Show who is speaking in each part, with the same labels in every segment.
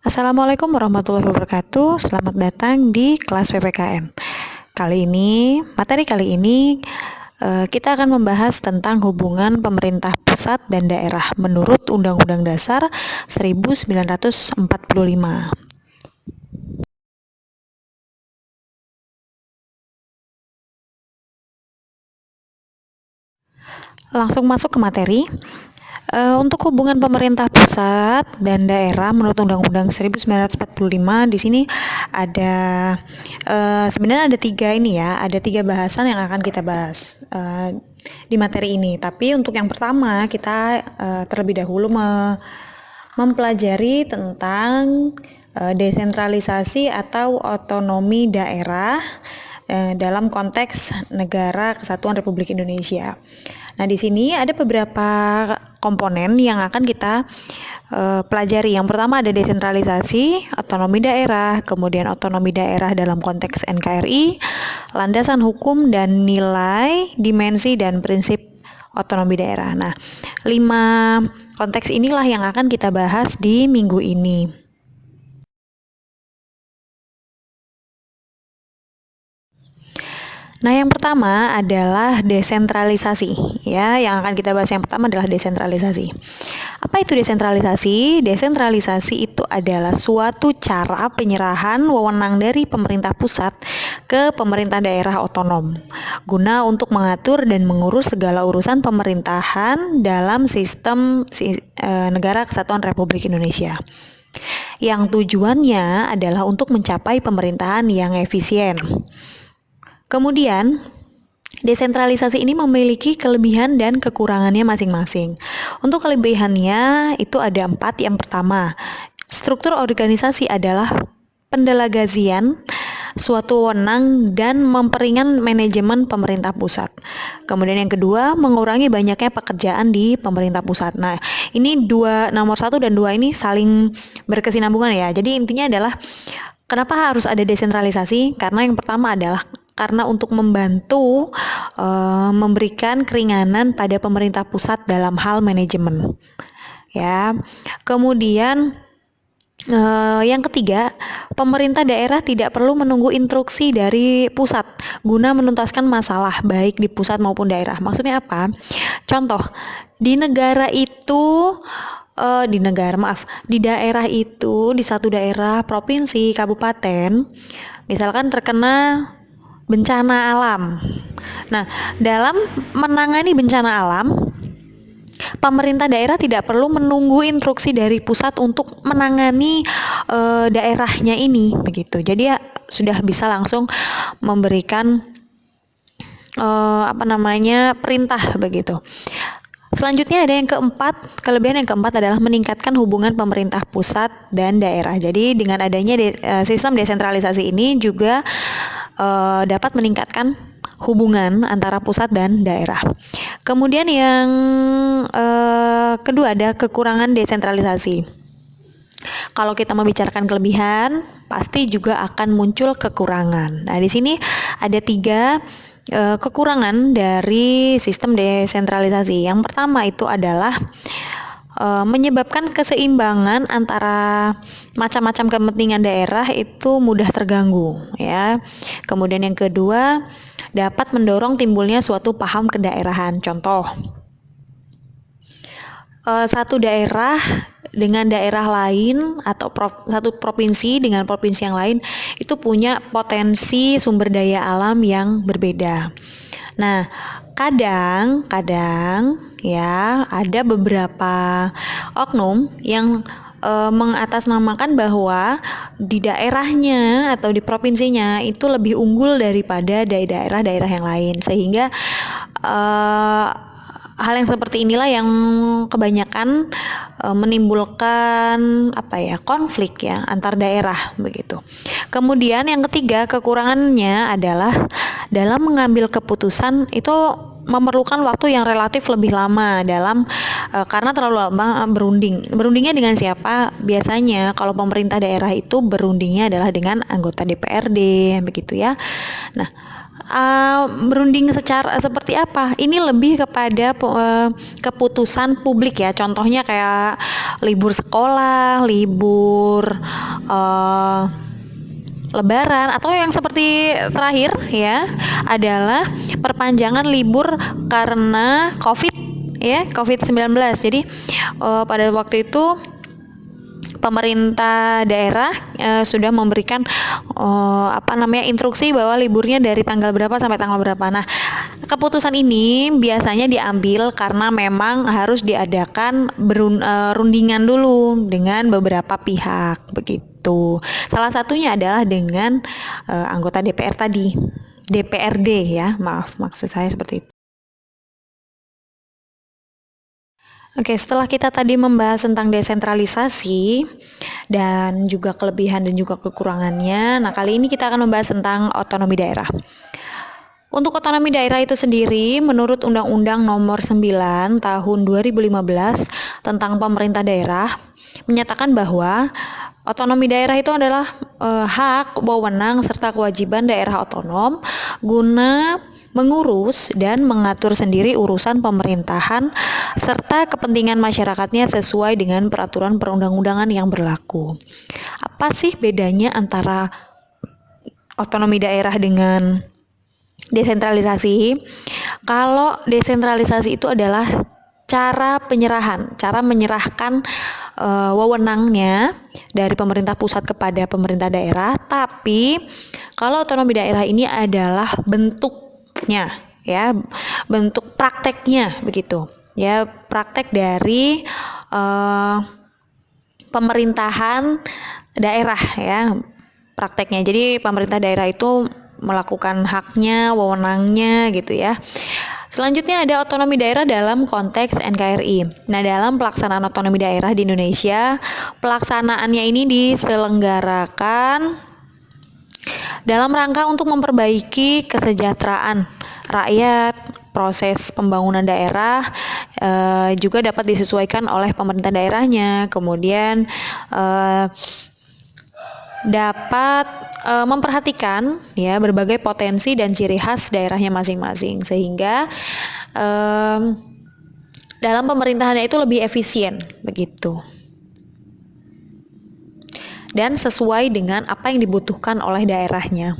Speaker 1: Assalamualaikum warahmatullahi wabarakatuh. Selamat datang di kelas PPKN. Materi kali ini kita akan membahas tentang hubungan pemerintah pusat dan daerah menurut Undang-Undang Dasar 1945. Langsung masuk ke materi. Untuk hubungan pemerintah pusat dan daerah menurut Undang-Undang 1945 di sini ada sebenarnya ada tiga bahasan yang akan kita bahas di materi ini. Tapi untuk yang pertama kita terlebih dahulu mempelajari tentang desentralisasi atau otonomi daerah dalam konteks Negara Kesatuan Republik Indonesia. Nah, di sini ada beberapa komponen yang akan kita pelajari. Yang pertama ada desentralisasi, otonomi daerah, kemudian otonomi daerah dalam konteks NKRI, landasan hukum dan nilai, dimensi dan prinsip otonomi daerah. Nah, 5 konteks inilah yang akan kita bahas di minggu ini. Nah, yang pertama adalah desentralisasi, ya. Yang akan kita bahas yang pertama adalah desentralisasi. Apa itu desentralisasi? Desentralisasi itu adalah suatu cara penyerahan wewenang dari pemerintah pusat ke pemerintah daerah otonom, guna untuk mengatur dan mengurus segala urusan pemerintahan dalam sistem Negara Kesatuan Republik Indonesia. Yang tujuannya adalah untuk mencapai pemerintahan yang efisien. Kemudian, desentralisasi ini memiliki kelebihan dan kekurangannya masing-masing. Untuk kelebihannya itu ada 4. Yang pertama, struktur organisasi adalah pendelegasian suatu wewenang dan memperingan manajemen pemerintah pusat. Kemudian yang kedua, mengurangi banyaknya pekerjaan di pemerintah pusat. Nah, ini nomor 1 dan 2 ini saling berkesinambungan ya. Jadi intinya adalah kenapa harus ada desentralisasi? Karena yang pertama adalah karena untuk membantu memberikan keringanan pada pemerintah pusat dalam hal manajemen. Ya. Kemudian yang ketiga, pemerintah daerah tidak perlu menunggu instruksi dari pusat guna menuntaskan masalah baik di pusat maupun daerah. Maksudnya apa? Contoh, di daerah itu, di satu daerah, provinsi, kabupaten, misalkan terkena bencana alam. Nah, dalam menangani bencana alam, pemerintah daerah tidak perlu menunggu instruksi dari pusat untuk menangani daerahnya ini, begitu. Jadi ya sudah bisa langsung memberikan perintah begitu. Selanjutnya ada yang keempat, kelebihan yang keempat adalah meningkatkan hubungan pemerintah pusat dan daerah. Jadi dengan adanya sistem desentralisasi ini juga dapat meningkatkan hubungan antara pusat dan daerah. Kemudian yang kedua ada kekurangan desentralisasi. Kalau kita membicarakan kelebihan, pasti juga akan muncul kekurangan. Nah, di sini ada 3 kekurangan dari sistem desentralisasi. Yang pertama itu adalah menyebabkan keseimbangan antara macam-macam kepentingan daerah itu mudah terganggu, ya. Kemudian yang kedua, dapat mendorong timbulnya suatu paham kedaerahan. Contoh, satu daerah dengan daerah lain atau satu provinsi dengan provinsi yang lain itu punya potensi sumber daya alam yang berbeda. Nah, kadang ya ada beberapa oknum yang mengatasnamakan bahwa di daerahnya atau di provinsinya itu lebih unggul daripada daerah-daerah yang lain, sehingga hal yang seperti inilah yang kebanyakan menimbulkan konflik ya antar daerah begitu. Kemudian yang ketiga, kekurangannya adalah dalam mengambil keputusan itu memerlukan waktu yang relatif lebih lama karena terlalu lama berunding. Berundingnya dengan siapa? Biasanya kalau pemerintah daerah itu berundingnya adalah dengan anggota DPRD begitu ya. Nah, berunding secara seperti apa? Ini lebih kepada keputusan publik ya. Contohnya kayak libur sekolah, libur Lebaran, atau yang seperti terakhir ya adalah perpanjangan libur karena COVID ya, COVID-19. Jadi pada waktu itu pemerintah daerah sudah memberikan instruksi bahwa liburnya dari tanggal berapa sampai tanggal berapa. Nah, keputusan ini biasanya diambil karena memang harus diadakan rundingan dulu dengan beberapa pihak begitu. Salah satunya adalah dengan anggota DPR tadi, DPRD ya, maksud saya seperti itu. Oke, setelah kita tadi membahas tentang desentralisasi dan juga kelebihan dan juga kekurangannya, nah kali ini kita akan membahas tentang otonomi daerah. Untuk otonomi daerah itu sendiri, menurut Undang-Undang Nomor 9 Tahun 2015 tentang pemerintah daerah, menyatakan bahwa otonomi daerah itu adalah hak, wewenang, serta kewajiban daerah otonom guna mengurus dan mengatur sendiri urusan pemerintahan serta kepentingan masyarakatnya sesuai dengan peraturan perundang-undangan yang berlaku. Apa sih bedanya antara otonomi daerah dengan desentralisasi? Kalau desentralisasi itu adalah cara menyerahkan wewenangnya dari pemerintah pusat kepada pemerintah daerah, tapi kalau otonomi daerah ini adalah bentuknya ya, bentuk prakteknya begitu ya, praktek dari pemerintahan daerah ya, prakteknya. Jadi pemerintah daerah itu melakukan haknya, wewenangnya gitu ya. Selanjutnya ada otonomi daerah dalam konteks NKRI. Nah, dalam pelaksanaan otonomi daerah di Indonesia, pelaksanaannya ini diselenggarakan dalam rangka untuk memperbaiki kesejahteraan rakyat. Proses pembangunan daerah juga dapat disesuaikan oleh pemerintah daerahnya. Kemudian dapat memperhatikan ya berbagai potensi dan ciri khas daerahnya masing-masing, sehingga dalam pemerintahannya itu lebih efisien begitu dan sesuai dengan apa yang dibutuhkan oleh daerahnya.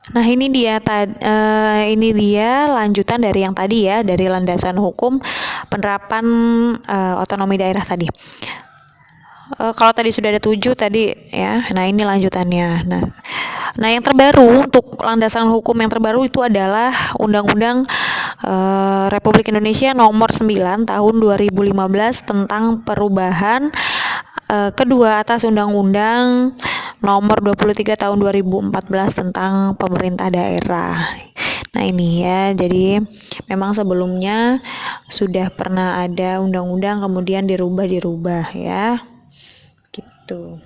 Speaker 1: Nah, ini dia lanjutan dari yang tadi ya, dari landasan hukum penerapan otonomi daerah tadi. Kalau tadi sudah ada 7 tadi ya, nah ini lanjutannya. Nah yang terbaru untuk landasan hukum yang terbaru itu adalah Undang-Undang Republik Indonesia Nomor 9 Tahun 2015 tentang perubahan kedua atas Undang-Undang Nomor 23 Tahun 2014 tentang pemerintah daerah. Nah ini ya, jadi memang sebelumnya sudah pernah ada undang-undang kemudian dirubah ya, gitu.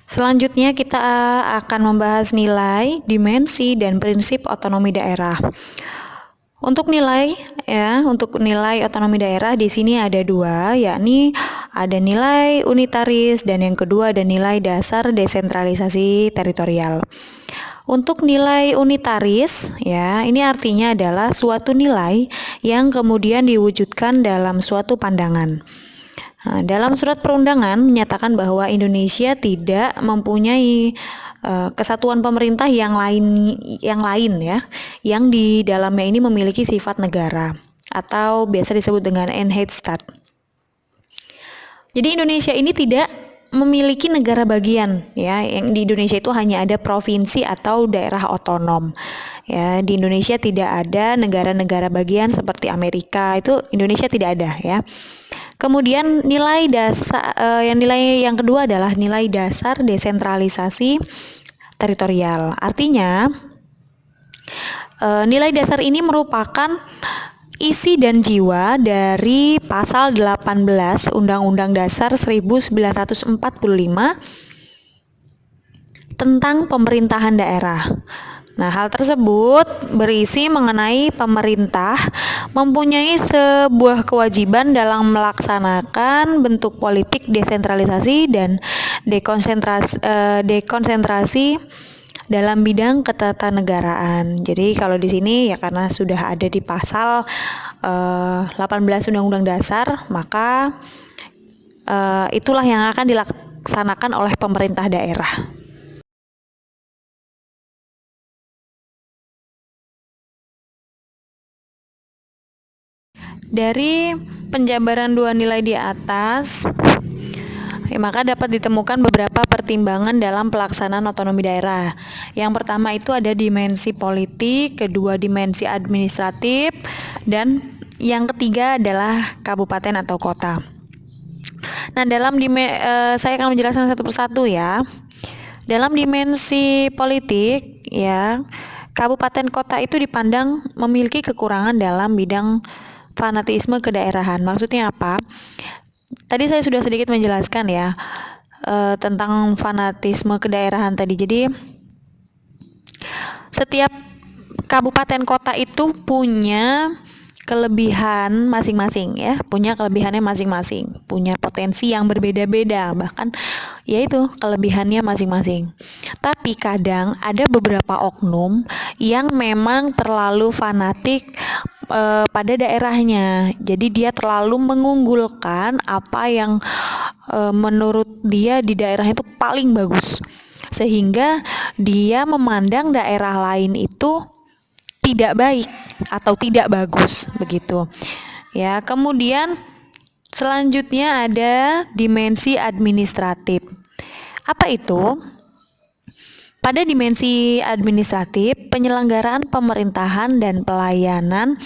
Speaker 1: Selanjutnya kita akan membahas nilai, dimensi, dan prinsip otonomi daerah. Untuk nilai otonomi daerah di sini ada 2, yakni ada nilai unitaris, dan yang kedua ada nilai dasar desentralisasi teritorial. Untuk nilai unitaris, ya, ini artinya adalah suatu nilai yang kemudian diwujudkan dalam suatu pandangan. Nah, dalam surat perundangan menyatakan bahwa Indonesia tidak mempunyai kesatuan pemerintah yang lain ya, yang di dalamnya ini memiliki sifat negara atau biasa disebut dengan Eenheidsstaat. Jadi Indonesia ini tidak memiliki negara bagian ya, yang di Indonesia itu hanya ada provinsi atau daerah otonom ya. Di Indonesia tidak ada negara-negara bagian seperti Amerika, itu Indonesia tidak ada ya. Kemudian nilai dasar nilai yang kedua adalah nilai dasar desentralisasi teritorial. Artinya nilai dasar ini merupakan isi dan jiwa dari pasal 18 Undang-Undang Dasar 1945 tentang pemerintahan daerah. Nah, hal tersebut berisi mengenai pemerintah mempunyai sebuah kewajiban dalam melaksanakan bentuk politik desentralisasi dan dekonsentrasi dalam bidang ketatanegaraan. Jadi kalau di sini ya karena sudah ada di pasal 18 Undang-Undang Dasar, maka itulah yang akan dilaksanakan oleh pemerintah daerah. Dari penjabaran dua nilai di atas, maka dapat ditemukan beberapa pertimbangan dalam pelaksanaan otonomi daerah. Yang pertama itu ada dimensi politik, kedua dimensi administratif, dan yang ketiga adalah kabupaten atau kota. Nah, saya akan menjelaskan satu persatu ya. Dalam dimensi politik ya, kabupaten kota itu dipandang memiliki kekurangan dalam bidang fanatisme kedaerahan. Maksudnya apa? Tadi saya sudah sedikit menjelaskan ya tentang fanatisme kedaerahan tadi. Jadi setiap kabupaten kota itu punya kelebihan masing-masing ya, punya kelebihannya masing-masing, punya potensi yang berbeda-beda, bahkan yaitu kelebihannya masing-masing. Tapi kadang ada beberapa oknum yang memang terlalu fanatik pada daerahnya. Jadi dia terlalu mengunggulkan apa yang menurut dia di daerahnya itu paling bagus, sehingga dia memandang daerah lain itu tidak baik atau tidak bagus begitu. Ya, kemudian selanjutnya ada dimensi administratif. Apa itu? Pada dimensi administratif, penyelenggaraan pemerintahan dan pelayanan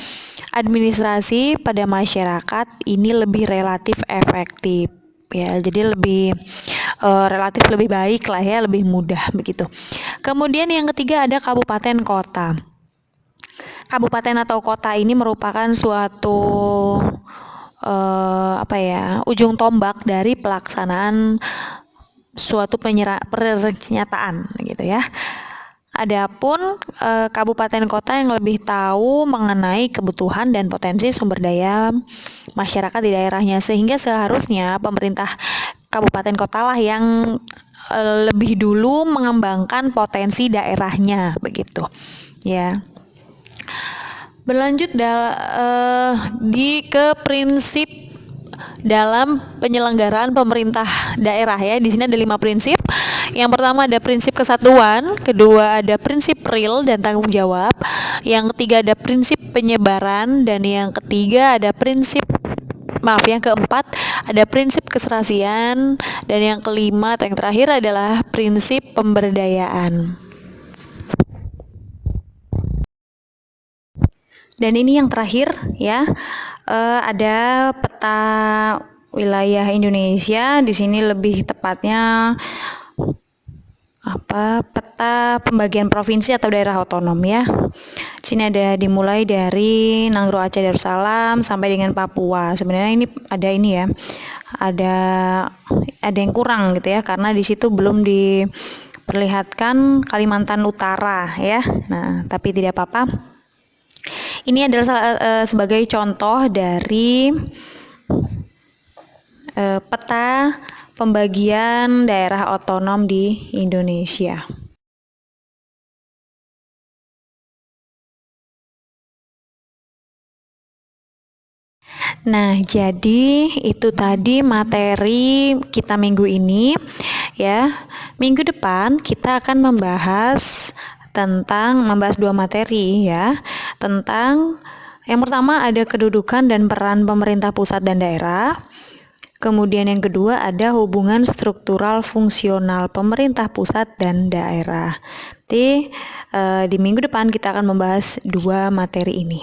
Speaker 1: administrasi pada masyarakat ini lebih relatif efektif ya, jadi lebih relatif lebih baik lah ya, lebih mudah begitu. Kemudian yang ketiga ada kabupaten kota. Kabupaten atau kota ini merupakan suatu ujung tombak dari pelaksanaan suatu pernyataan gitu ya. Adapun kabupaten kota yang lebih tahu mengenai kebutuhan dan potensi sumber daya masyarakat di daerahnya, sehingga seharusnya pemerintah kabupaten kota lah yang lebih dulu mengembangkan potensi daerahnya begitu ya. Berlanjut ke prinsip dalam penyelenggaraan pemerintah daerah ya. Di sini ada 5 prinsip. Yang pertama ada prinsip kesatuan, kedua ada prinsip real dan tanggung jawab, yang ketiga ada prinsip penyebaran, dan yang keempat ada prinsip keserasian, dan yang kelima atau yang terakhir adalah prinsip pemberdayaan. Dan ini yang terakhir ya, ada peta wilayah Indonesia. Di sini lebih tepatnya peta pembagian provinsi atau daerah otonom ya. Di sini ada dimulai dari Nangro, Aceh, Darussalam sampai dengan Papua. Sebenarnya ini ya, ada yang kurang gitu ya, karena di situ belum diperlihatkan Kalimantan Utara ya. Nah, tapi tidak apa-apa. Ini adalah sebagai contoh dari peta pembagian daerah otonom di Indonesia. Nah, jadi itu tadi materi kita minggu ini ya. Minggu depan kita akan membahas dua materi ya, tentang yang pertama ada kedudukan dan peran pemerintah pusat dan daerah. Kemudian yang kedua ada hubungan struktural fungsional pemerintah pusat dan daerah. Nanti di minggu depan kita akan membahas dua materi ini.